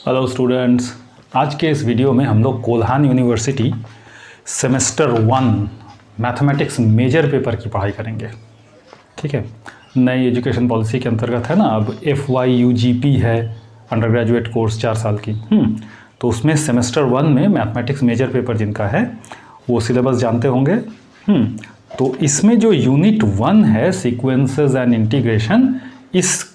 Hello students, आज के इस वीडियो में हम लोग Kolhan university semester 1 mathematics major paper की पढ़ाई करेंगे। ठीक है, नई एजुकेशन पॉलिसी के अंतर्गत है ना, अब FYUGP है अंडर ग्रेजुएट कोर्स 4 साल की। तो उसमें सेमेस्टर 1 में मैथमेटिक्स मेजर पेपर जिनका है वो सिलेबस जानते होंगे। तो इसमें जो यूनिट 1 है सीक्वेंसेस एंड इंटीग्रेशन, इसके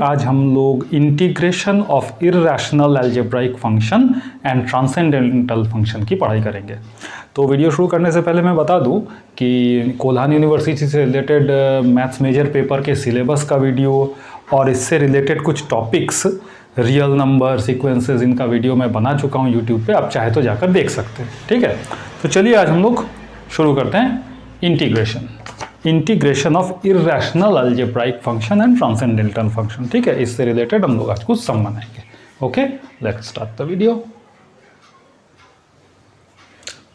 आज हम लोग integration of irrational algebraic function and transcendental function की पढ़ाई करेंगे। तो वीडियो शुरू करने से पहले मैं बता दूं कि कोल्हान यूनिवर्सिटी से रिलेटेड मैथ्स मेजर पेपर के सिलेबस का वीडियो और इससे रिलेटेड कुछ टॉपिक्स, रियल नंबर, सीक्वेंसेस, इनका वीडियो मैं बना चुका हूं यूट्यूब पे, आप चाहे तो जाकर देख सकते हैं। ठीक है, तो चलिए आज हम लोग शुरू करते हैं integration of irrational algebraic function and transcendental function. ठीक है, इससे रिलेटेड हम लोग आज कुछ सम बनाएंगे। Okay, let's start the video.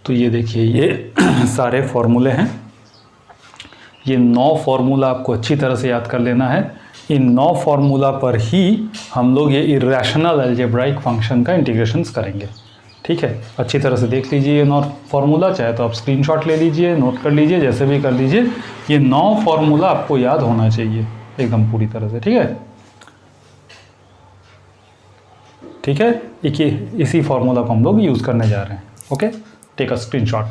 तो ये देखिए, ये सारे फॉर्मूले हैं। ये 9 फॉर्मूला आपको अच्छी तरह से याद कर लेना है। इन 9 फॉर्मूला पर ही हम लोग ये इर्रेशनल अलजेब्राइक फंक्शन का इंटीग्रेशंस करेंगे। ठीक है, अच्छी तरह से देख लीजिए ये 9 फॉर्मूला, चाहे तो आप स्क्रीनशॉट ले लीजिए, नोट कर लीजिए, जैसे भी कर लीजिए। ये 9 फॉर्मूला आपको याद होना चाहिए एकदम पूरी तरह से। ठीक है, ठीक है, इसी फॉर्मूला को हम लोग यूज़ करने जा रहे हैं। Okay, take a screenshot.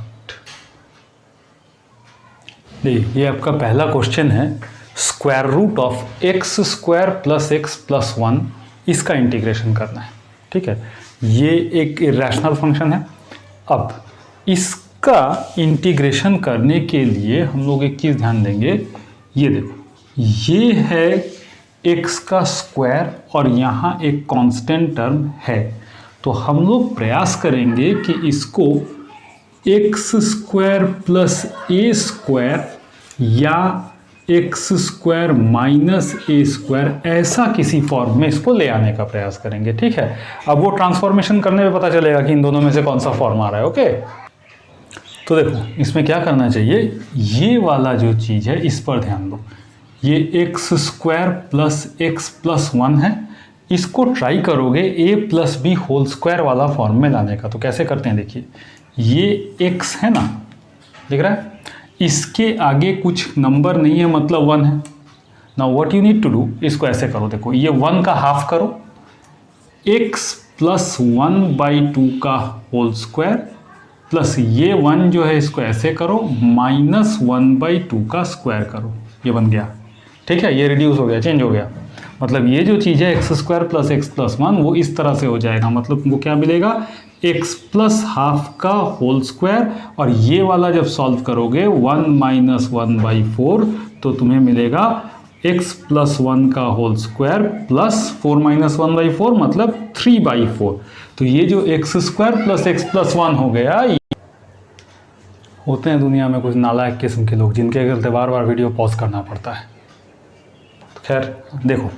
देखिए, ये आपका पहला क्वेश्चन है, square root of x square plus x plus 1, इसका इंटीग्रेशन करना है। ठीक है, ये एक इर्रेशनल फंक्शन है। अब इसका इंटीग्रेशन करने के लिए हम लोग एक चीज़ ध्यान देंगे। ये देखो, ये है x का स्क्वायर और यहाँ एक कांस्टेंट टर्म है। तो हम लोग प्रयास करेंगे कि इसको x square plus a square या एक्स स्क्वायर माइनस ए स्क्वायर, ऐसा किसी फॉर्म में इसको ले आने का प्रयास करेंगे। ठीक है, अब वो ट्रांसफॉर्मेशन करने में पता चलेगा कि इन दोनों में से कौन सा फॉर्म आ रहा है। ओके, तो देखो इसमें क्या करना चाहिए, ये वाला जो चीज़ है इस पर ध्यान दो। ये x square plus x plus 1 है, इसको ट्राई करोगे ए प्लस बी होल स्क्वायर वाला फॉर्म में लाने का। तो कैसे करते हैं, देखिए ये एक्स है ना, दिख रहा है, इसके आगे कुछ नंबर नहीं है, मतलब 1 है। Now what you need to do, इसको ऐसे करो, देखो ये 1 का हाफ करो, x प्लस 1/2 का होल स्क्वायर प्लस ये 1 जो है इसको ऐसे करो, माइनस 1/2 का स्क्वायर करो। ये बन गया। ठीक है, ये रिड्यूस हो गया, चेंज हो गया। मतलब ये जो चीज़ है x square plus x plus 1, वो इस तरह से हो जाएगा। मतलब तुमको क्या मिलेगा, x प्लस हाफ का होल स्क्वायर, और ये वाला जब सॉल्व करोगे 1 माइनस 1/4, तो तुम्हें मिलेगा x प्लस 1 का होल स्क्वायर प्लस 4 माइनस 1/4 मतलब 3/4। तो ये जो x square plus x plus 1 हो गया। होते हैं दुनिया में कुछ नालायक किस्म के लोग जिनके चलते बार बार वीडियो पॉज करना पड़ता है। तो खैर देखो,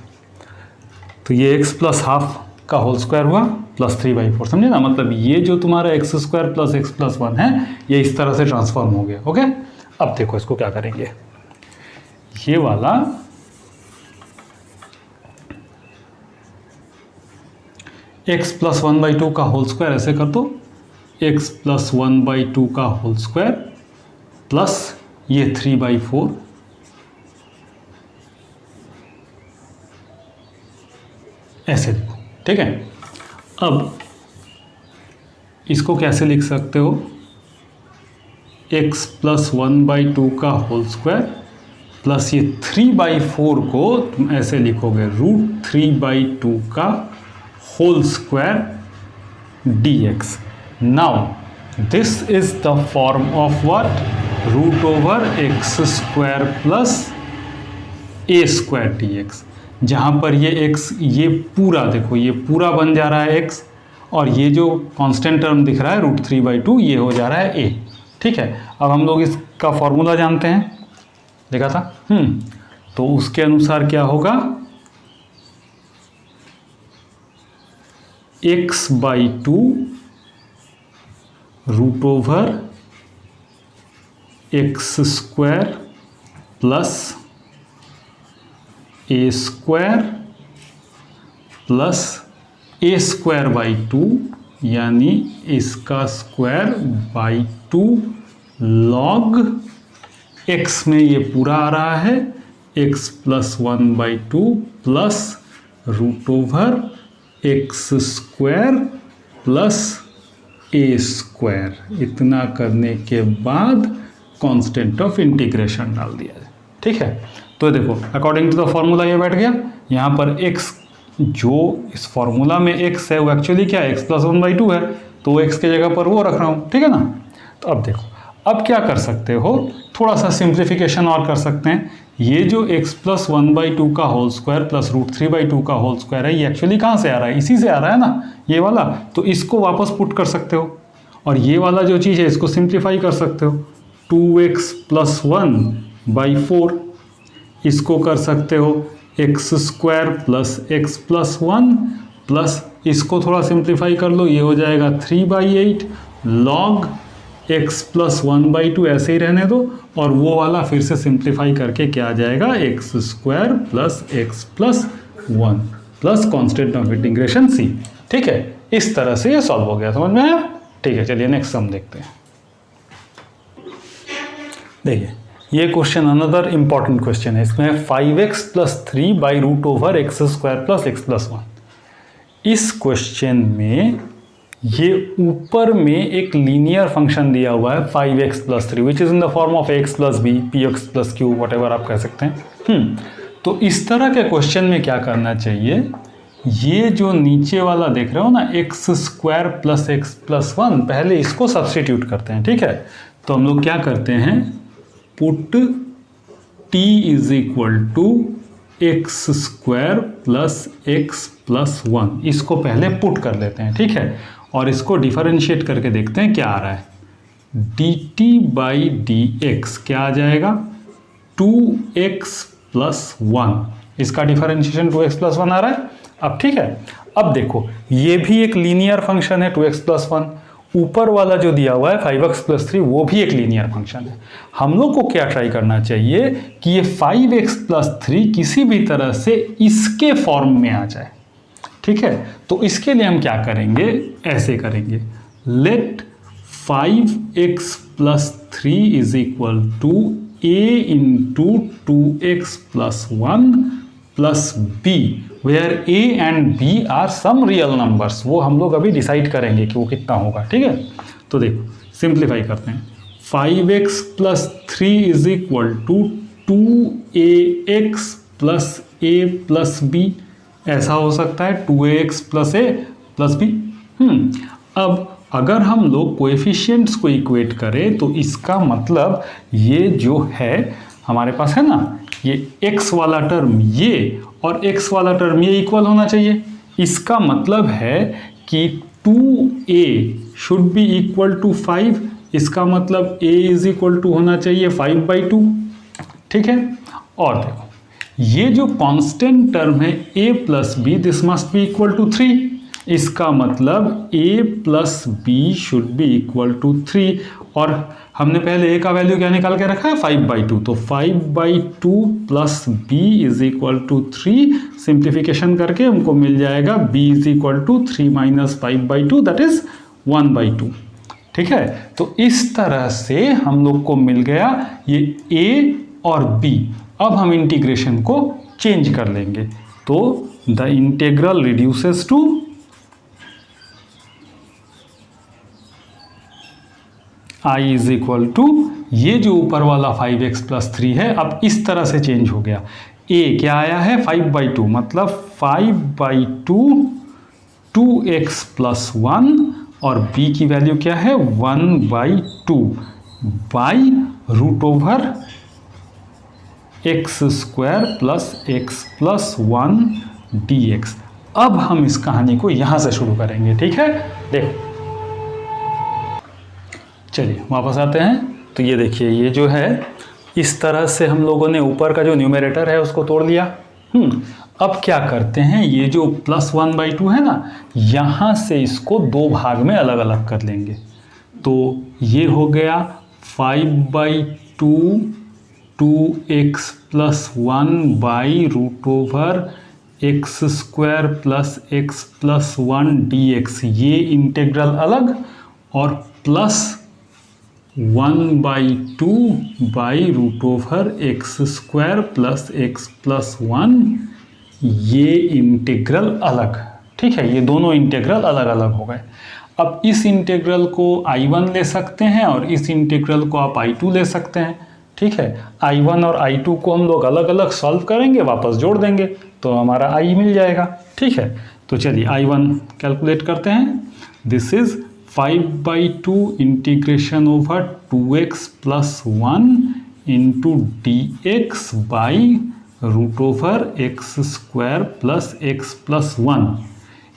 तो ये x प्लस हाफ का होल स्क्वायर हुआ प्लस 3/4, समझे ना। मतलब ये जो तुम्हारा x square plus x plus 1 है, ये इस तरह से ट्रांसफॉर्म हो गया। ओके, अब देखो इसको क्या करेंगे, ये वाला x प्लस 1/2 का होल स्क्वायर ऐसे कर दो, x प्लस 1/2 का होल स्क्वायर प्लस ये 3/4, ऐसे देखो। ठीक है, अब इसको कैसे लिख सकते हो, x प्लस 1/2 का होल स्क्वायर प्लस ये 3/4 को तुम ऐसे लिखोगे, √3/2 का whole square dx। Now this is the form of what, √x square plus a square dx, जहाँ पर ये x, ये पूरा देखो, ये पूरा बन जा रहा है x, और ये जो कांस्टेंट टर्म दिख रहा है √3/2, ये हो जा रहा है a। ठीक है, अब हम लोग इसका फॉर्मूला जानते हैं, देखा था। तो उसके अनुसार क्या होगा, x/2 √x square plus a square plus a square by 2 यानी इसका स्क्वायर बाई 2 लॉग x में ये पूरा आ रहा है x plus 1 by 2 plus root over x square plus a square. इतना करने के बाद कांस्टेंट ऑफ इंटीग्रेशन डाल दिया जाए। ठीक है, तो देखो अकॉर्डिंग टू द फॉर्मूला ये बैठ गया। यहाँ पर x जो इस फॉर्मूला में x है वो एक्चुअली क्या है, x प्लस 1 बाई 2 है, तो x की जगह पर वो रख रहा हूँ। ठीक है ना। तो अब देखो, अब क्या कर सकते हो, थोड़ा सा सिंप्लीफिकेशन और कर सकते हैं। ये जो x प्लस 1 बाई 2 का whole square plus root 3 by 2 का होल स्क्वायर है, ये एक्चुअली कहाँ से आ रहा है, इसी से आ रहा है ना, ये वाला। तो इसको वापस पुट कर सकते हो और ये वाला जो चीज़ है इसको सिंप्लीफाई कर सकते हो। 2x प्लस 1 बाई 4, इसको कर सकते हो x square plus x plus 1 plus इसको थोड़ा सिंप्लीफाई कर लो, ये हो जाएगा 3 by 8 log x plus 1 by 2, ऐसे ही रहने दो। और वो वाला फिर से सिंप्लीफाई करके क्या आ जाएगा, x square plus x plus 1 plus constant of integration c। ठीक है, इस तरह से ये सॉल्व हो गया, समझ में आया। ठीक है, चलिए नेक्स्ट सम देखते हैं। देखिए ये क्वेश्चन अनदर इंपॉर्टेंट क्वेश्चन है। इसमें 5x plus 3 by root over x square plus x plus 1। इस क्वेश्चन में ये ऊपर में एक लीनियर फंक्शन दिया हुआ है 5x plus 3 which is in the form of x plus b, p x plus q, whatever आप कह सकते हैं। तो इस तरह के क्वेश्चन में क्या करना चाहिए, ये जो नीचे वाला देख रहे हो ना x square plus x plus 1, पहले इसको सब्सटीट्यूट करते हैं। ठीक है, तो हम लोग क्या करते हैं, put t is equal to x square plus x plus 1, इसको पहले पुट कर लेते हैं। ठीक है, और इसको डिफरेंशिएट करके देखते हैं क्या आ रहा है। dt बाई डी एक्स क्या आ जाएगा, 2x प्लस 1, इसका डिफरेंशिएशन 2x प्लस 1 आ रहा है। अब ठीक है, अब देखो ये भी एक लीनियर फंक्शन है 2x प्लस 1, ऊपर वाला जो दिया हुआ है 5x प्लस 3 वो भी एक लीनियर फंक्शन है। हम लोग को क्या ट्राई करना चाहिए कि ये 5x प्लस 3 किसी भी तरह से इसके फॉर्म में आ जाए। ठीक है, तो इसके लिए हम क्या करेंगे, ऐसे करेंगे, let 5x plus 3 is equal to a into 2x plus 1 plus b, where a and b are some real numbers. वो हम लोग अभी डिसाइड करेंगे कि वो कितना होगा। ठीक है, तो देखो सिंप्लीफाई करते हैं। 5x plus 3 is equal to 2ax plus a plus b, ऐसा हो सकता है 2ax plus a plus b। अब अगर हम लोग कोएफिशिएंट्स को इक्वेट करें तो इसका मतलब ये जो है हमारे पास है ना, ये x वाला टर्म ये और x वाला टर्म ये इक्वल होना चाहिए। इसका मतलब है कि 2a should be equal to 5, इसका मतलब a इज इक्वल टू होना चाहिए 5 बाई 2। ठीक है, और देखो ये जो कांस्टेंट टर्म है a plus b, this must be equal to 3, इसका मतलब a plus b should be equal to 3। और हमने पहले a का वैल्यू क्या निकाल के रखा है, 5 बाई 2, तो 5 by 2 plus b is equal to 3। Simplification करके हमको मिल जाएगा b is equal to 3 minus 5 by 2, that is 1 by 2। ठीक है, तो इस तरह से हम लोग को मिल गया ये a और b। अब हम इंटीग्रेशन को चेंज कर लेंगे, तो the integral reduces to i is equal to, ये जो ऊपर वाला 5x प्लस 3 है अब इस तरह से चेंज हो गया। a क्या आया है 5 बाई 2, मतलब 5 बाई 2 2x प्लस 1, और b की वैल्यू क्या है 1 by 2 by root over x square plus x plus 1 dx। अब हम इस कहानी को यहां से शुरू करेंगे। ठीक है, देखो चलिए वापस आते हैं। तो ये देखिए ये जो है इस तरह से हम लोगों ने ऊपर का जो न्यूमरेटर है उसको तोड़ लिया। अब क्या करते हैं, ये जो प्लस 1 बाई 2 है ना, यहाँ से इसको दो भाग में अलग अलग कर लेंगे। तो ये हो गया 5 by 2 2x plus 1 by root over x square plus x plus 1 dx, ये इंटीग्रल अलग, और plus 1/2 by root over x square plus x plus 1, ये इंटीग्रल अलग। ठीक है, ये दोनों इंटीग्रल अलग अलग हो गए। अब इस इंटीग्रल को I1 ले सकते हैं और इस इंटीग्रल को आप I2 ले सकते हैं। ठीक है, I1 और I2 को हम लोग अलग अलग सॉल्व करेंगे, वापस जोड़ देंगे तो हमारा I मिल जाएगा। ठीक है, तो चलिए I1 कैलकुलेट करते हैं। This is 5/2 integration over 2x plus 1 into dx by root over x square plus x plus 1।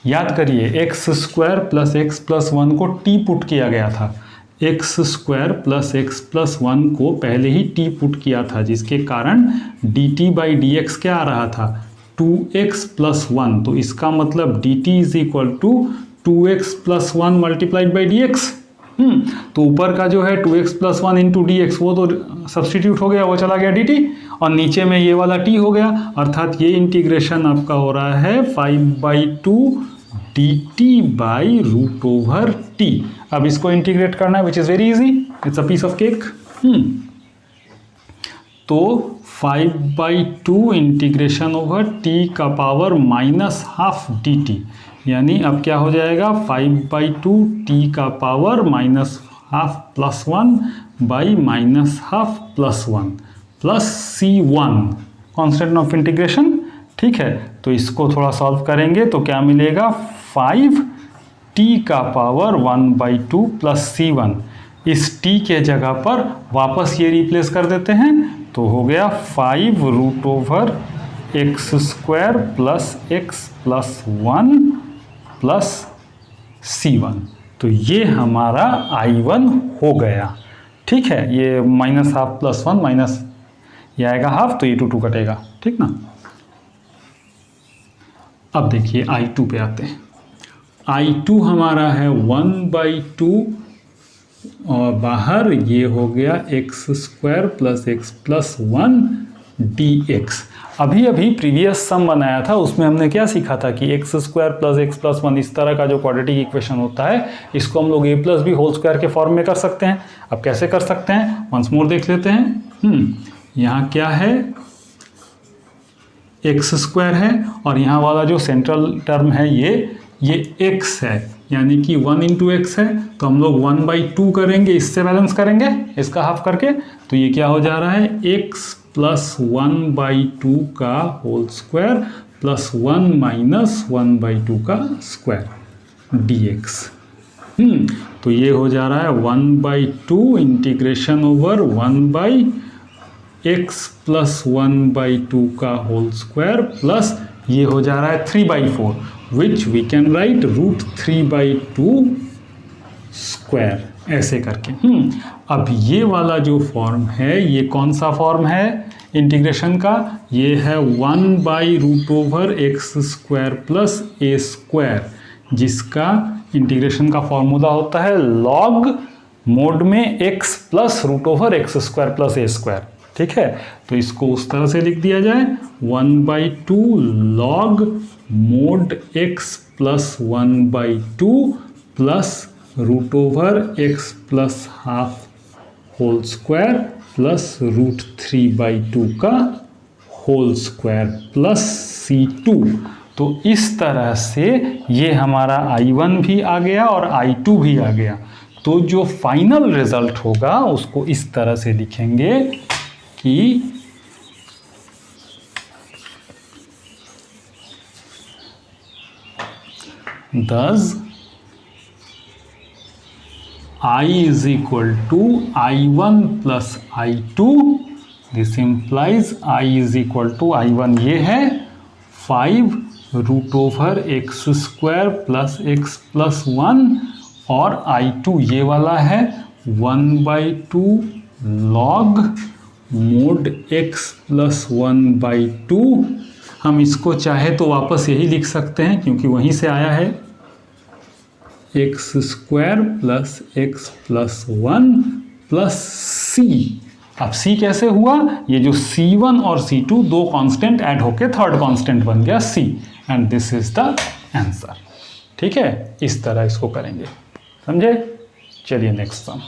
याद करिए, x square plus x plus 1 को t पुट किया गया था, x square plus x plus 1 को पहले ही t पुट किया था, जिसके कारण dt बाई डी एक्स क्या आ रहा था, 2x प्लस 1। तो इसका मतलब dt is equal to 2x plus 1 multiplied by d x. तो ऊपर का जो है 2x plus 1 into D x, वो तो सब्सटीट्यूट हो गया, वो चला गया dt, और नीचे में ये वाला t हो गया, अर्थात ये इंटीग्रेशन आपका हो रहा है 5/2 dt by root over t। अब इसको इंटीग्रेट करना है, which is very easy, it's a piece of cake. तो 5/2 इंटीग्रेशन ओवर t का पावर माइनस हाफ dt, यानी अब क्या हो जाएगा, 5/2 t का power minus half plus 1 by minus half plus 1 plus C1 constant of integration. ठीक है, तो इसको थोड़ा सॉल्व करेंगे तो क्या मिलेगा, 5t का पावर 1/2 प्लस C1। इस t के जगह पर वापस ये रिप्लेस कर देते हैं, तो हो गया 5 root over x square plus x plus 1 plus C1। तो ये हमारा I1 हो गया। ठीक है, ये माइनस हाफ प्लस 1 माइनस ये आएगा हाफ, तो ये 2 कटेगा। ठीक ना। अब देखिए I2 पे आते हैं। I2 हमारा है 1/2 और बाहर ये हो गया x square plus x plus 1 dx। अभी अभी प्रीवियस सम बनाया था, उसमें हमने क्या सीखा था कि x square plus x plus 1 इस तरह का जो क्वाड्रेटिक इक्वेशन होता है, इसको हम लोग a plus b whole square के फॉर्म में कर सकते हैं। अब कैसे कर सकते हैं, वंस मोर देख लेते हैं। यहाँ क्या है, एक्स स्क्वायर है, और यहाँ वाला जो सेंट्रल टर्म है ये x है, यानी कि 1 इंटू एक्स है, तो हम लोग 1/2 करेंगे, इससे बैलेंस करेंगे इसका हाफ करके, तो ये क्या हो जा रहा है, x प्लस 1/2 का होल स्क्वायर प्लस 1 माइनस 1/2 का स्क्वायर dx। तो ये हो जा रहा है 1/2 इंटीग्रेशन ओवर 1/x प्लस 1/2 का होल स्क्वायर प्लस ये हो जा रहा है 3/4, which we can write √3/2 square, ऐसे करके। अब ये वाला जो फॉर्म है, ये कौन सा फॉर्म है इंटीग्रेशन का, ये है 1/√x square plus a square, जिसका इंटीग्रेशन का फॉर्मूला होता है लॉग मोड में x plus √x square plus a square. ठीक है, तो इसको उस तरह से लिख दिया जाए 1/2 log mod x plus 1/2 plus √x plus half whole square plus √3/2 का होल स्क्वायर प्लस C2। तो इस तरह से ये हमारा I1 भी आ गया और I2 भी आ गया। तो जो फाइनल रिजल्ट होगा उसको इस तरह से लिखेंगे कि thus I is equal to I1 plus I2, this implies I is equal to I1 ये है 5 root over x square plus x plus 1, और I2 ये वाला है 1/2 लॉग मोड x प्लस 1/2। हम इसको चाहे तो वापस यही लिख सकते हैं क्योंकि वहीं से आया है, x square plus x plus 1 plus c अब c कैसे हुआ, ये जो c1 और c2 दो कांस्टेंट ऐड होके थर्ड कांस्टेंट बन गया c, and this is the answer. ठीक है, इस तरह इसको करेंगे, समझे। चलिए नेक्स्ट सम।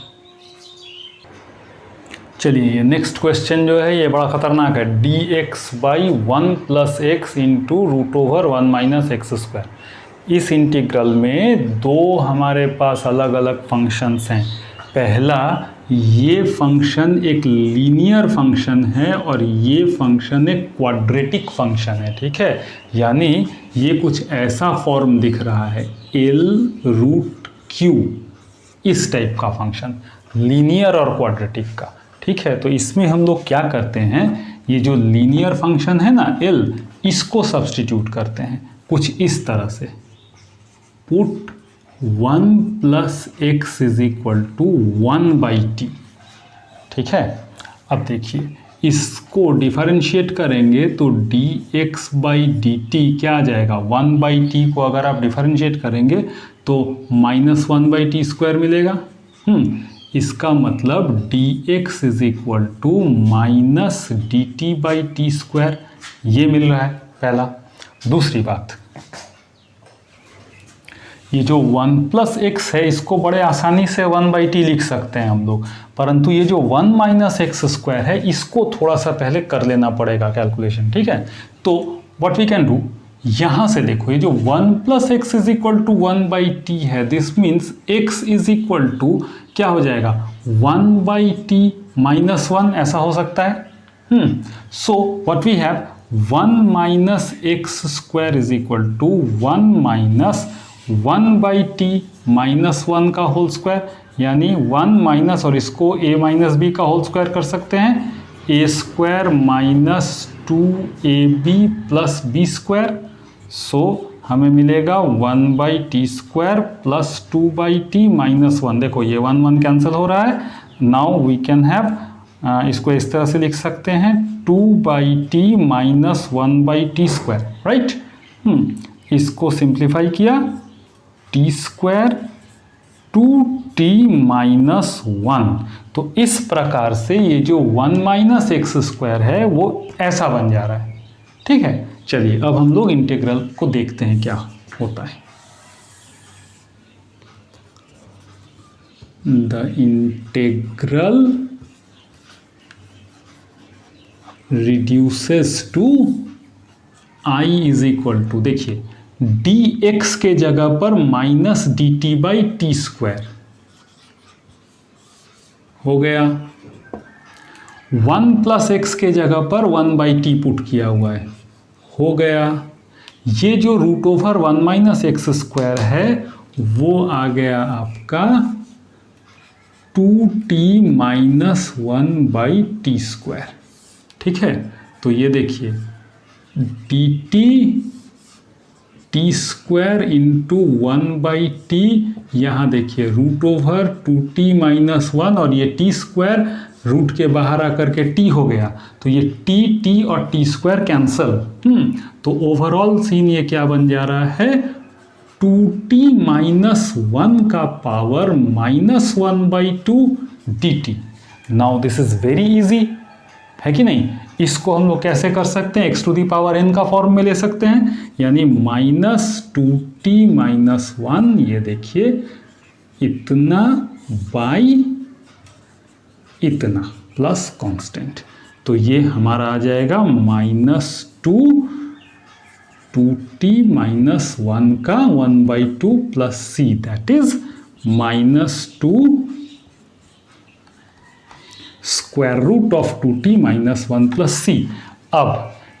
चलिए ये नेक्स्ट क्वेश्चन जो है ये बड़ा खतरनाक है। dx/1 + x into √1 - x²। इस इंटीग्रल में दो हमारे पास अलग अलग फंक्शंस हैं। पहला, ये फंक्शन एक लीनियर फंक्शन है और ये फंक्शन एक क्वाड्रेटिक फंक्शन है। ठीक है, यानी ये कुछ ऐसा फॉर्म दिख रहा है L√Q, इस टाइप का फंक्शन, लीनियर और क्वाड्रेटिक का। ठीक है, तो इसमें हम लोग क्या करते हैं, ये जो लीनियर फंक्शन है ना L, इसको सब्स्टिट्यूट करते हैं कुछ इस तरह से, पुट 1 + x = 1/t। ठीक है, अब देखिए इसको डिफरेंशिएट करेंगे तो dx/dt क्या आ जाएगा, 1/t को अगर आप डिफरेंशिएट करेंगे तो -1/t² मिलेगा। इसका मतलब dx = -dt/t², ये मिल रहा है पहला। दूसरी बात, ये जो 1 + x है इसको बड़े आसानी से 1/t लिख सकते हैं हम लोग, परंतु ये जो 1 - x² है इसको थोड़ा सा पहले कर लेना पड़ेगा कैलकुलेशन। ठीक है, तो व्हाट वी कैन डू, यहाँ से देखो ये जो 1 + x = 1/t है, दिस मीन्स x = क्या हो जाएगा, 1/t - 1, ऐसा हो सकता है। So what we have, 1 - x² = 1 - 1/t - 1 का होल स्क्वायर, यानी 1 - और इसको a - b का होल स्क्वायर कर सकते हैं, a² - 2ab + b²। सो हमें मिलेगा 1/t² + 2/t - 1। देखो ये 1 1 कैंसिल हो रहा है। नाउ वी कैन हैव, इसको इस तरह से लिख सकते हैं 2/t - 1/t², राइट। इसको सिंप्लीफाई किया, t² 2t - 1। तो इस प्रकार से ये जो 1 - x² है वो ऐसा बन जा रहा है। ठीक है, चलिए अब हम लोग इंटीग्रल को देखते हैं क्या होता है। The integral reduces to I = देखिए dx के जगह पर -dt/t² हो गया, 1 + x के जगह पर 1/t पुट किया हुआ है, हो गया। ये जो √1 - x² है वो आ गया आपका 2t - 1/t²। ठीक है, तो ये देखिए dt t² इंटू 1/t, यहाँ देखिए √2t - 1 और ये t² रूट के बाहर आकर के t हो गया, तो ये t और t² कैंसल। तो ओवरऑल सीन ये क्या बन जा रहा है, 2t - 1 का power -1/2 dt। Now this is very easy, है कि नहीं। इसको हम लोग कैसे कर सकते हैं, x⁴n का फॉर्म में ले सकते हैं, यानी -2t - 1, ये देखिए इतना बाई इतना प्लस कांस्टेंट, तो ये हमारा आ जाएगा -2t - 1 का 1/2 plus c, that is -2 √2t - 1 plus c। अब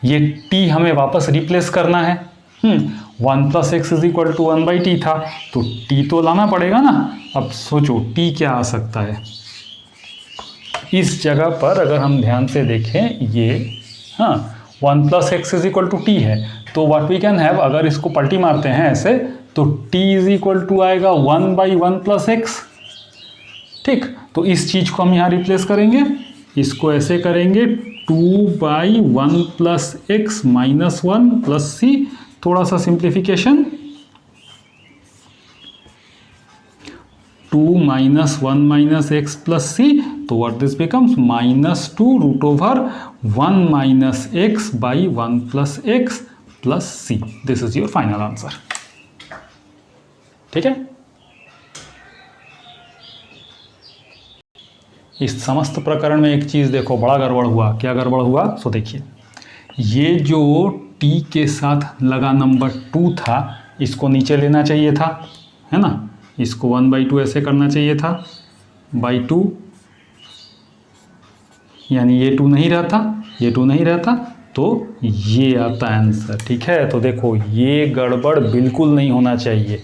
ये t हमें वापस रिप्लेस करना है। 1 + x = 1/t था, तो t तो लाना पड़ेगा ना। अब सोचो t क्या आ सकता है, इस जगह पर अगर हम ध्यान से देखें ये 1 + x = t है, तो व्हाट वी कैन हैव, अगर इसको पलटी मारते हैं ऐसे तो t = आएगा 1/1 + x। ठीक, तो इस चीज को हम यहाँ रिप्लेस करेंगे, इसको ऐसे करेंगे 2/1 + x - 1 + c, थोड़ा सा सिंप्लीफिकेशन, 2 - 1 - x + c, तो what this becomes -2 root over 1 minus x by 1 plus x plus c. This is your final answer. ठीक है, इस समस्त प्रकरण में एक चीज देखो, बड़ा गड़बड़ हुआ। क्या गड़बड़ हुआ? सो देखिए, ये जो t के साथ लगा नंबर 2 था, इसको नीचे लेना चाहिए था, है ना। इसको 1/2 ऐसे करना चाहिए था, बाई 2, यानी ये 2 नहीं रहता, ये 2 नहीं रहता, तो ये आता आंसर। ठीक है, तो देखो ये गड़बड़ बिल्कुल नहीं होना चाहिए।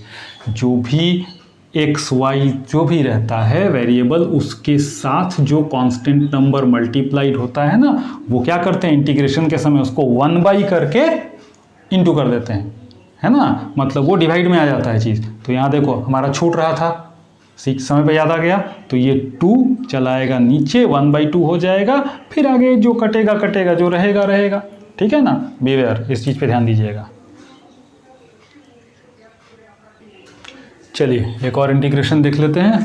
जो भी एक्स वाई जो भी रहता है वेरिएबल, उसके साथ जो कांस्टेंट नंबर मल्टीप्लाइड होता है ना, वो क्या करते हैं इंटीग्रेशन के समय उसको 1/, करके इंटू कर देते हैं, है ना। मतलब वो डिवाइड में आ जाता है चीज़। तो यहाँ देखो हमारा छूट रहा था, समय पे याद आ गया, तो ये 2 चलाएगा नीचे, 1/2 हो जाएगा, फिर आगे जो कटेगा कटेगा, जो रहेगा रहेगा। ठीक है ना, बीवेयर, इस चीज़ पे ध्यान दीजिएगा। चलिए एक और इंटीग्रेशन देख लेते हैं,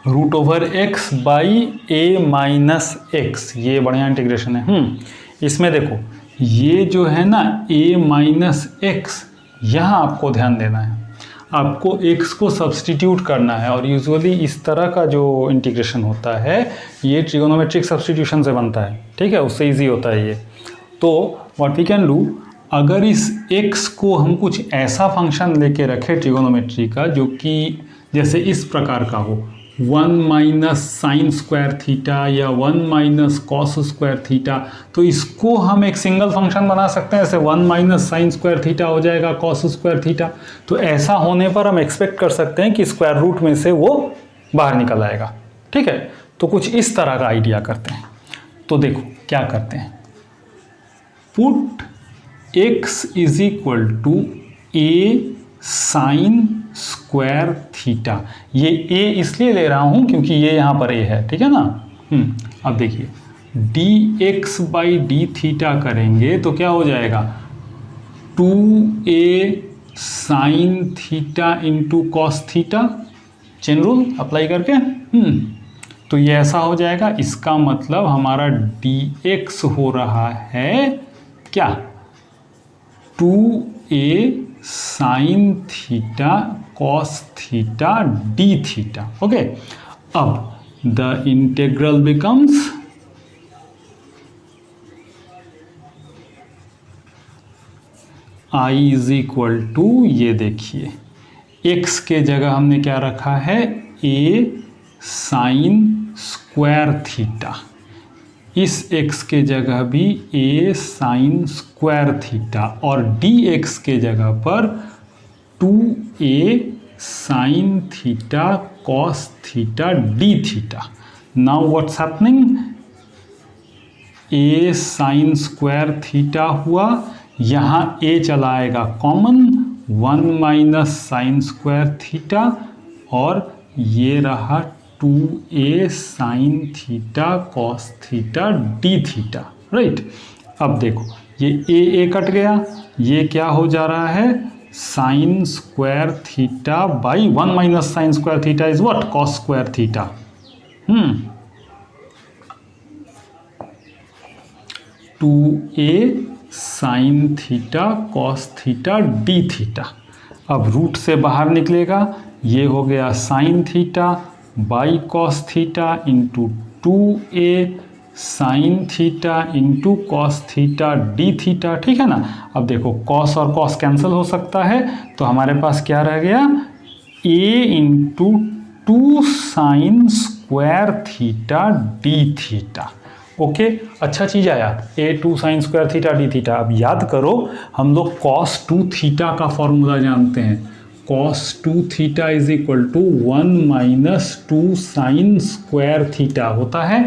root over x by a minus x. ये बढ़िया इंटीग्रेशन है। इसमें देखो ये जो है ना ए माइनस एक्स, यहाँ आपको ध्यान देना है, आपको x को सब्सटीट्यूट करना है। और यूजुअली इस तरह का जो इंटीग्रेशन होता है ये ट्रिगोनोमेट्रिक सब्सटीट्यूशन से बनता है। ठीक है, उससे इजी होता है ये। तो व्हाट वी कैन डू, अगर इस x को हम कुछ ऐसा फंक्शन लेके रखें ट्रिगोनोमेट्री का जो कि जैसे इस प्रकार का हो, 1 माइनस साइन स्क्वायर थीटा या 1 माइनस कॉस स्क्वायर थीटा, तो इसको हम एक सिंगल फंक्शन बना सकते हैं। जैसे 1 माइनस साइन स्क्वायर थीटा हो जाएगा कॉस स्क्वायर थीटा। तो ऐसा होने पर हम एक्सपेक्ट कर सकते हैं कि स्क्वायर रूट में से वो बाहर निकल आएगा। ठीक है, तो कुछ इस तरह का आइडिया करते हैं। तो देखो क्या करते हैं, put x is equal to a sine square theta. ये a इसलिए ले रहा हूं क्योंकि ये यहाँ पर a है। ठीक है ना। अब देखिए dx बाई डी थीटा करेंगे तो क्या हो जाएगा, 2a sine theta into cos theta, chain rule apply करके। तो ये ऐसा हो जाएगा। इसका मतलब हमारा dx हो रहा है क्या, 2a sine theta cos theta d theta. Okay, अब the integral becomes i is equal to, ये देखिए x के जगह हमने क्या रखा है, a साइन स्क्वायर थीटा, इस x के जगह भी a साइन स्क्वायर थीटा, और dx के जगह पर 2a sine theta cos theta d theta. Now what's happening, a sign square theta हुआ, यहाँ a चला आएगा common, 1 minus sine square theta, और ये रहा 2a sine theta cos theta d theta. Right, अब देखो ये a कट गया, ये क्या हो जा रहा है, sign square theta by 1 minus sine square theta is what, cos square theta. 2a sine theta cos theta d theta. अब रूट से बाहर निकलेगा, ये हो गया sine theta by cos theta into 2a sine theta into cos theta d theta. ठीक है ना। अब देखो कॉस और कॉस कैंसिल हो सकता है, तो हमारे पास क्या रह गया, a into 2 sine square theta d theta. Okay, अच्छा चीज़ आया, a 2 sine square theta d theta. अब याद करो हम लोग cos 2 थीटा का फॉर्मूला जानते हैं, cos 2 theta is equal to 1 minus 2 sine square theta होता है।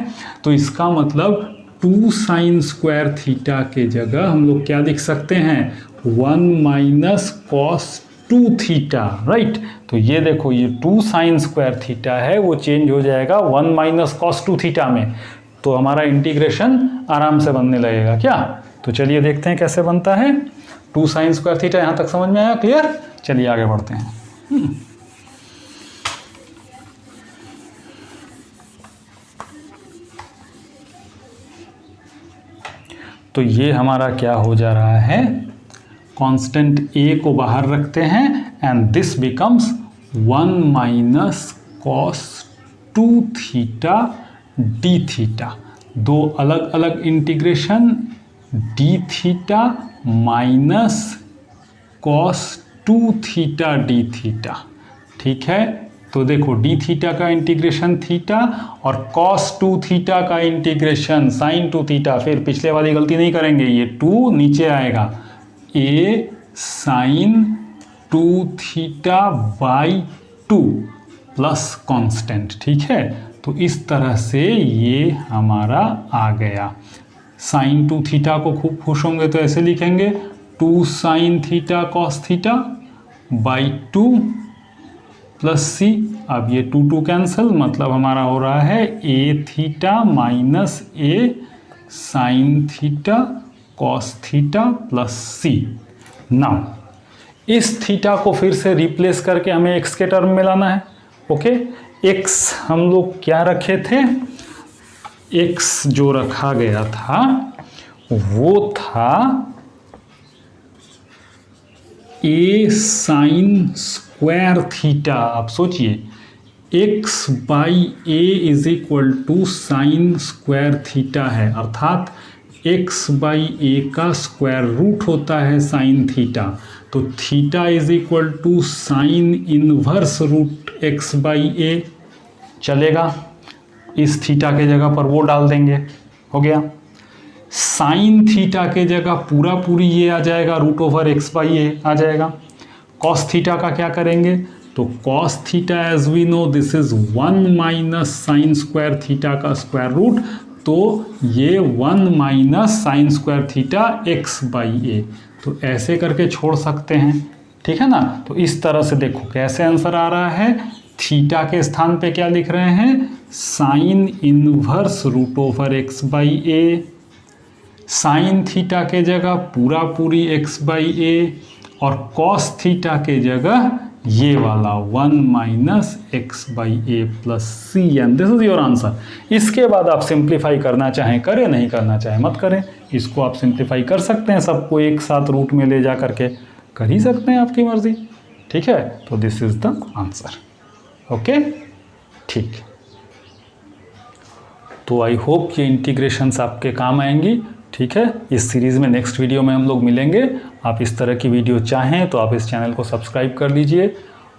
तो इसका मतलब 2 साइन स्क्वायर थीटा के जगह हम लोग क्या लिख सकते हैं, 1 माइनस कॉस 2 थीटा। राइट, तो ये देखो ये 2 साइन स्क्वायर थीटा है, वो चेंज हो जाएगा 1 माइनस कॉस 2 थीटा में। तो हमारा इंटीग्रेशन आराम से बनने लगेगा क्या। तो चलिए देखते हैं कैसे बनता है। 2 साइन स्क्वायर थीटा यहाँ तक समझ में आया, क्लियर। चलिए आगे बढ़ते हैं। तो ये हमारा क्या हो जा रहा है, कांस्टेंट a को बाहर रखते हैं and this becomes 1 minus cos 2 theta d theta. दो अलग अलग integration, D theta minus cos 2 theta d theta. ठीक है, तो देखो डी थीटा का इंटीग्रेशन थीटा और कॉस 2 थीटा का इंटीग्रेशन साइन 2 थीटा। फिर पिछले वाली गलती नहीं करेंगे, ये 2 नीचे आएगा, a sine 2 theta by 2 plus constant. ठीक है, तो इस तरह से ये हमारा आ गया। साइन 2 थीटा को खूब खुश होंगे तो ऐसे लिखेंगे 2 sine theta cos theta by 2 plus C. अब ये 2 कैंसिल, मतलब हमारा हो रहा है a theta minus a sine theta cos theta plus C. Now इस थीटा को फिर से रिप्लेस करके हमें एक्स के टर्म में लाना है। ओके, एक्स हम लोग क्या रखे थे, एक्स जो रखा गया था वो था ए साइन स्क्वायर थीटा। आप सोचिए x by a is equal to sine square theta है, अर्थात x बाई ए का स्क्वायर रूट होता है साइन थीटा। तो theta is equal to sine inverse root x by a. चलेगा, इस थीटा के जगह पर वो डाल देंगे, हो गया। साइन थीटा के जगह पूरा पूरी ये आ जाएगा, root over x by a आ जाएगा। कॉस थीटा का क्या करेंगे, तो cos theta as we know this is 1 minus sine square theta का स्क्वायर रूट, तो ये 1 minus sine square theta x by a. तो ऐसे करके छोड़ सकते हैं, ठीक है ना। तो इस तरह से देखो कैसे आंसर आ रहा है, थीटा के स्थान पे क्या लिख रहे हैं, sine inverse root over x by a. Sine theta के जगह पूरा पूरी एक्स बाई ए और कॉस थीटा के जगह ये वाला 1 minus x by a plus c, and this is your answer. इसके बाद आप सिंप्लीफाई करना चाहें करें, नहीं करना चाहें मत करें। इसको आप सिंप्लीफाई कर सकते हैं, सबको एक साथ रूट में ले जा करके कर ही सकते हैं, आपकी मर्जी। ठीक है, तो this is the answer. Okay, ठीक। तो आई होप ये इंटीग्रेशंस आपके काम आएंगी। ठीक है, इस सीरीज़ में नेक्स्ट वीडियो में हम लोग मिलेंगे। आप इस तरह की वीडियो चाहें तो आप इस चैनल को सब्सक्राइब कर लीजिए,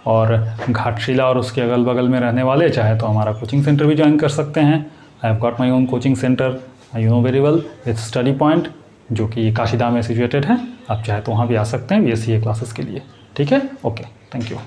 और घाटशिला और उसके अगल बगल में रहने वाले चाहे तो हमारा कोचिंग सेंटर भी ज्वाइन कर सकते हैं। I have got my own coaching centre, you know very well, it's study point, जो कि काशीधाम में सिचुएटेड है। आप चाहे तो वहाँ भी आ सकते हैं BSCA क्लासेस के लिए। ठीक है, ओके, थैंक यू।